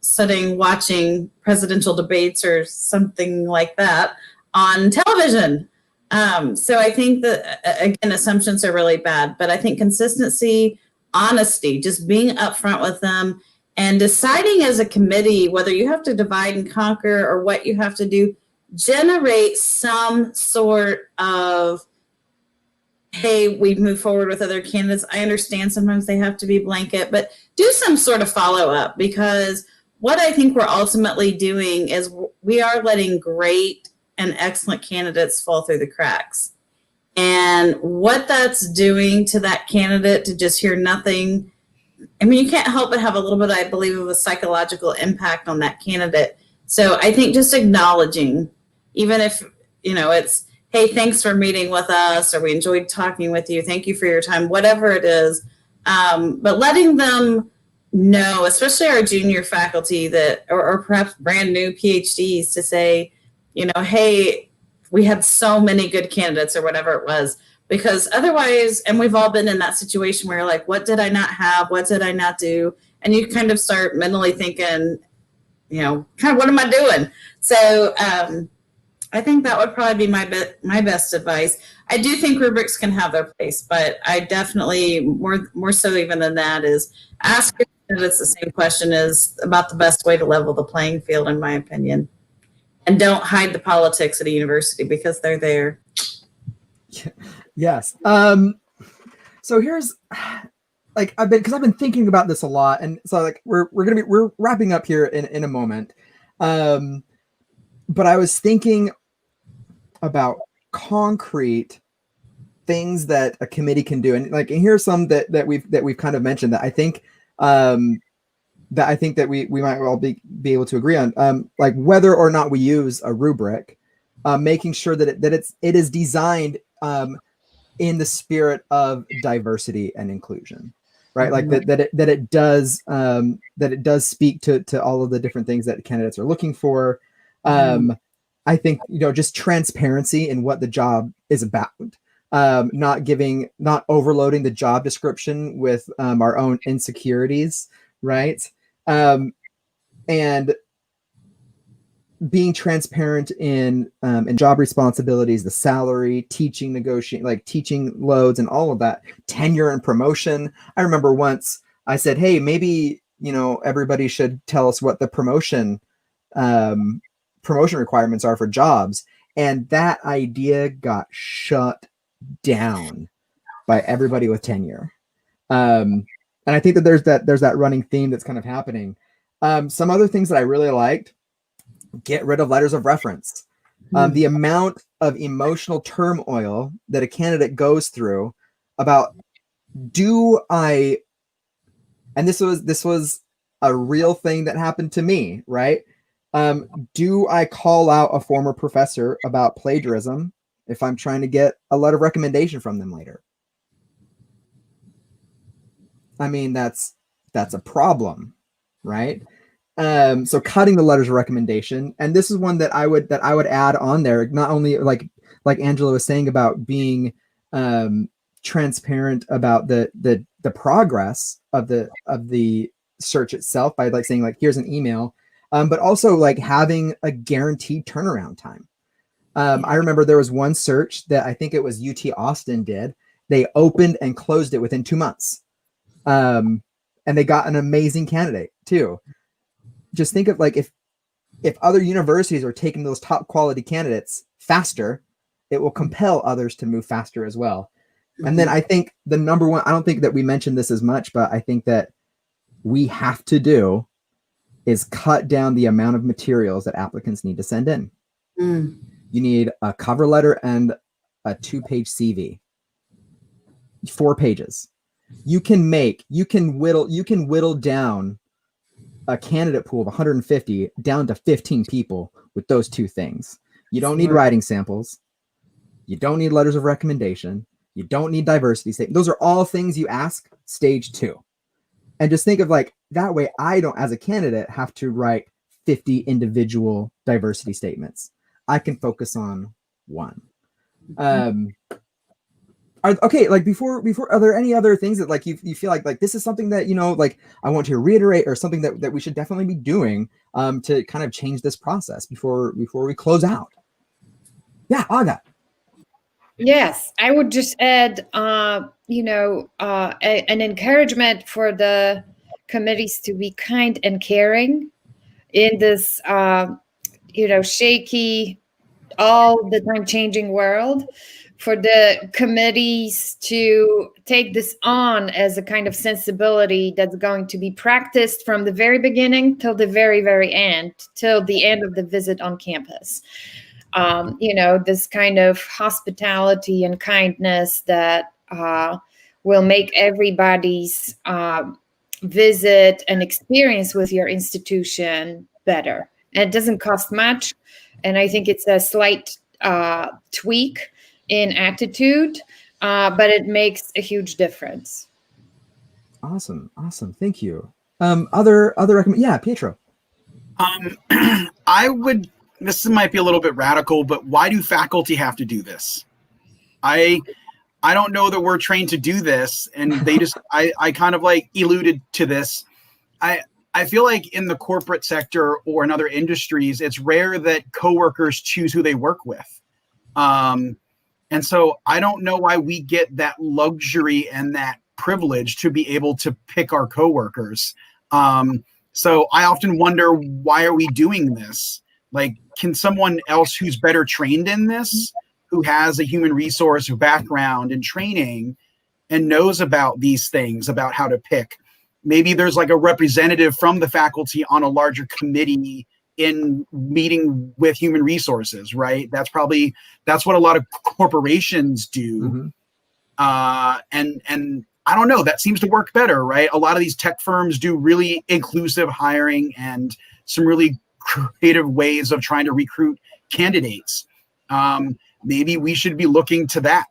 sitting watching presidential debates or something like that on television. So I think that, again, assumptions are really bad, but I think consistency, honesty, just being upfront with them and deciding as a committee whether you have to divide and conquer or what you have to do, generate some sort of, hey, we've moved forward with other candidates. I understand sometimes they have to be blanket, but do some sort of follow-up, because what I think we're ultimately doing is we are letting great and excellent candidates fall through the cracks. And what that's doing to that candidate to just hear nothing, I mean, you can't help but have a little bit, I believe, of a psychological impact on that candidate. So I think just acknowledging, even if, it's, hey, thanks for meeting with us, or we enjoyed talking with you, thank you for your time, whatever it is. But letting them know, especially our junior faculty that, or perhaps brand new PhDs, to say, hey, we had so many good candidates or whatever it was. Because otherwise, and we've all been in that situation where you're like, what did I not have? What did I not do? And you kind of start mentally thinking, kind of, what am I doing? So I think that would probably be my best advice. I do think rubrics can have their place, but I definitely, more so even than that, is ask your candidates the same question is about the best way to level the playing field, in my opinion. And don't hide the politics at a university, because they're there. Yes. So here's, like, I've been thinking about this a lot, and so like we're wrapping up here in a moment. But I was thinking about concrete things that a committee can do, and here's some that we've kind of mentioned that I think that we might all be able to agree on. Like whether or not we use a rubric, making sure that it is designed in the spirit of diversity and inclusion, right? Like that it does speak to all of the different things that candidates are looking for. I think, just transparency in what the job is about, not overloading the job description with our own insecurities, right? And being transparent in job responsibilities, the salary, teaching, teaching loads and all of that, tenure and promotion. I remember once I said, hey, maybe, everybody should tell us what the promotion promotion requirements are for jobs. And that idea got shut down by everybody with tenure. And I think that there's that running theme that's kind of happening. Some other things that I really liked: get rid of letters of reference. The amount of emotional turmoil that a candidate goes through about, and this was a real thing that happened to me, right? Do I call out a former professor about plagiarism if I'm trying to get a letter of recommendation from them later? I mean, that's a problem, right? So cutting the letters of recommendation, and this is one that I would add on there, not only like Angela was saying about being transparent about the progress of the search itself by like saying like, here's an email, but also like having a guaranteed turnaround time. I remember there was one search that I think it was UT Austin did. They opened and closed it within 2 months. And they got an amazing candidate too. Just think of like, if other universities are taking those top quality candidates faster, it will compel others to move faster as well. And then I think the number one, I don't think that we mentioned this as much, but I think that we have to do is cut down the amount of materials that applicants need to send in. You need a cover letter and a 2-page CV, 4 pages. You can whittle down a candidate pool of 150 down to 15 people with those 2 things. You don't need writing samples. You don't need letters of recommendation. You don't need diversity statements. Those are all things you ask stage 2. And just think of like, that way I don't, as a candidate, have to write 50 individual diversity statements. I can focus on one. Okay, like before, are there any other things that like you feel like this is something that, like I want to reiterate, or something that we should definitely be doing to kind of change this process before we close out? Yeah, Aga. Yes, I would just add, an encouragement for the committees to be kind and caring in this, shaky, all the time changing world. For the committees to take this on as a kind of sensibility that's going to be practiced from the very beginning till the very, very end, till the end of the visit on campus. This kind of hospitality and kindness that will make everybody's visit and experience with your institution better. And it doesn't cost much. And I think it's a slight tweak in attitude, but it makes a huge difference. Awesome. Thank you. Other yeah, Pietro. This might be a little bit radical, but why do faculty have to do this? I don't know that we're trained to do this, and they just I kind of like alluded to this. I feel like in the corporate sector or in other industries, it's rare that coworkers choose who they work with. And so I don't know why we get that luxury and that privilege to be able to pick our coworkers. So I often wonder, why are we doing this? Like, can someone else who's better trained in this, who has a human resource background and training and knows about these things, about how to pick, maybe there's like a representative from the faculty on a larger committee in meeting with human resources, right? That's what a lot of corporations do. And I don't know, that seems to work better, right? A lot of these tech firms do really inclusive hiring and some really creative ways of trying to recruit candidates. Maybe we should be looking to that.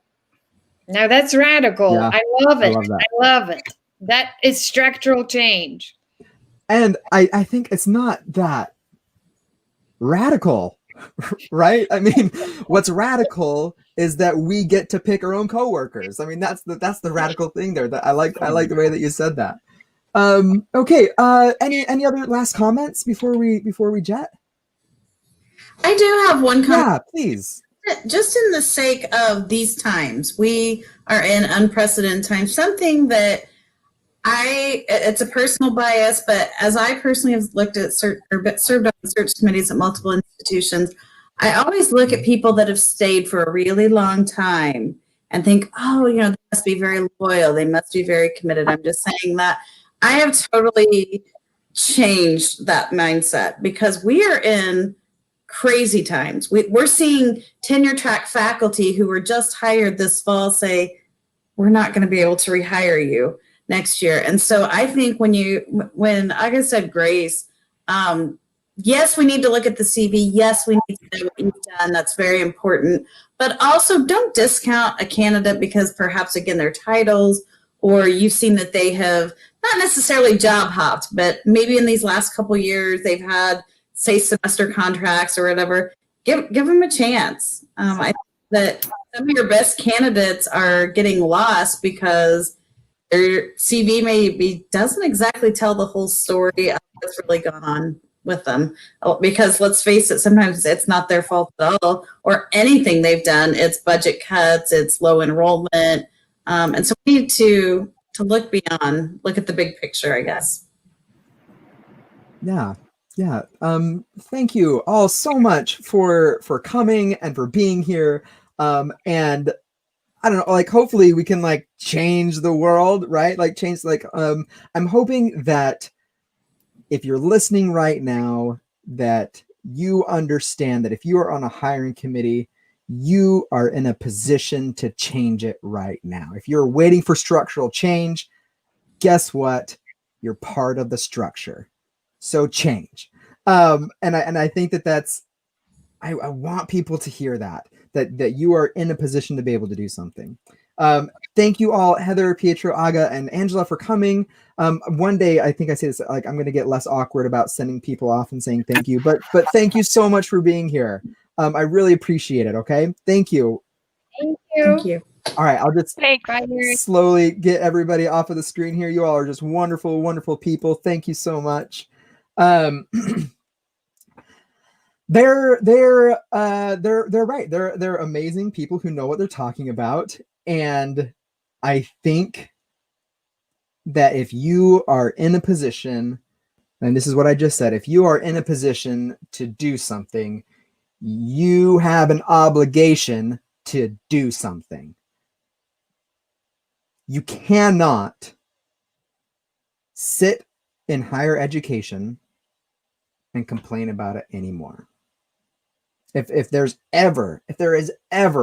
Now that's radical. Yeah, I love it. I love it. That is structural change. And I think it's not that radical, right? I mean, what's radical is that we get to pick our own coworkers. I mean, that's the radical thing there. That I like the way that you said that. Okay. Any other last comments before we jet? I do have one comment. Yeah, please. Just in the sake of these times, we are in unprecedented times. Something that It's a personal bias, but as I personally have looked at served on search committees at multiple institutions, I always look at people that have stayed for a really long time and think, oh, they must be very loyal. They must be very committed. I'm just saying that I have totally changed that mindset because we are in crazy times. We're seeing tenure track faculty who were just hired this fall say, we're not going to be able to rehire you next year. And so I think when Aga said grace, yes, we need to look at the CV. Yes, we need to know what you've done. That's very important. But also don't discount a candidate because perhaps, again, their titles or you've seen that they have not necessarily job hopped, but maybe in these last couple of years, they've had, say, semester contracts or whatever. Give them a chance. I think that some of your best candidates are getting lost because their CV doesn't exactly tell the whole story of what's really gone on with them. Because let's face it, sometimes it's not their fault at all, or anything they've done. It's budget cuts, it's low enrollment, and so we need to look beyond, look at the big picture, I guess. Yeah. Thank you all so much for coming and for being here. And I don't know, like, hopefully we can like change the world, right? Like change, I'm hoping that if you're listening right now, that you understand that if you are on a hiring committee, you are in a position to change it right now. If you're waiting for structural change, guess what? You're part of the structure. So change. And I think that's, I want people to hear that you are in a position to be able to do something. Thank you all, Heather, Pietro, Aga, and Angela, for coming. One day, I think I say this, like, I'm going to get less awkward about sending people off and saying thank you, but thank you so much for being here. I really appreciate it. Okay. Thank you. Thank you. Thank you. All right. I'll just Thanks. slowly get everybody off of the screen here. You all are just wonderful, wonderful people. Thank you so much. They're right. They're amazing people who know what they're talking about. And I think that if you are in a position, and this is what I just said, if you are in a position to do something, you have an obligation to do something. You cannot sit in higher education and complain about it anymore. If there is ever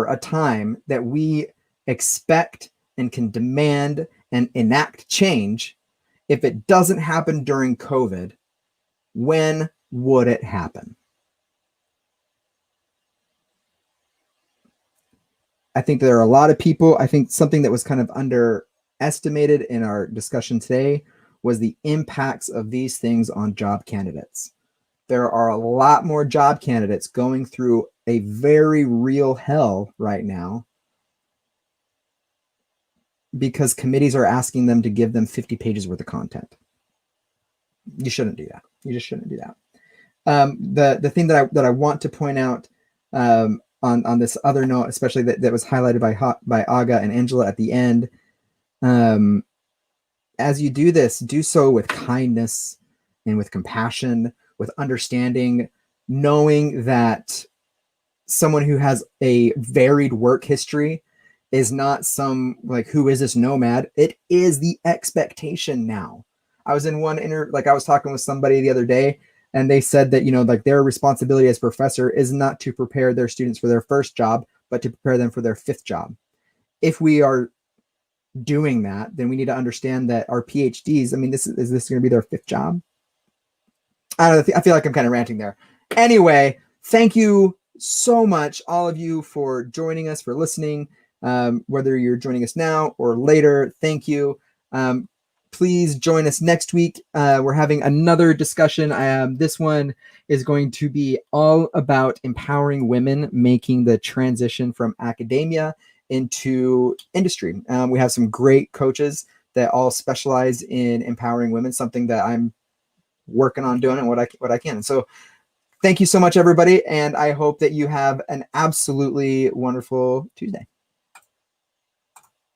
a time that we expect and can demand and enact change, if it doesn't happen during COVID, when would it happen? I think there are a lot of people. I think something that was kind of underestimated in our discussion today was the impacts of these things on job candidates. There are a lot more job candidates going through a very real hell right now because committees are asking them to give them 50 pages worth of content. You shouldn't do that. You just shouldn't do that. The thing that I want to point out on this other note, especially that was highlighted by Aga and Angela at the end, as you do this, do so with kindness and with compassion, with understanding, knowing that someone who has a varied work history is not some like, who is this nomad? It is the expectation now. I was in one I was talking with somebody the other day, and they said that, like, their responsibility as professor is not to prepare their students for their first job, but to prepare them for their fifth job. If we are doing that, then we need to understand that our PhDs, I mean, is this going to be their fifth job? I don't know. I feel like I'm kind of ranting there. Anyway, thank you so much, all of you, for joining us, for listening, whether you're joining us now or later. Thank you. Please join us next week. We're having another discussion. This one is going to be all about empowering women making the transition from academia into industry. We have some great coaches that all specialize in empowering women, something that I'm working on doing and what I can. So thank you so much, everybody. And I hope that you have an absolutely wonderful Tuesday.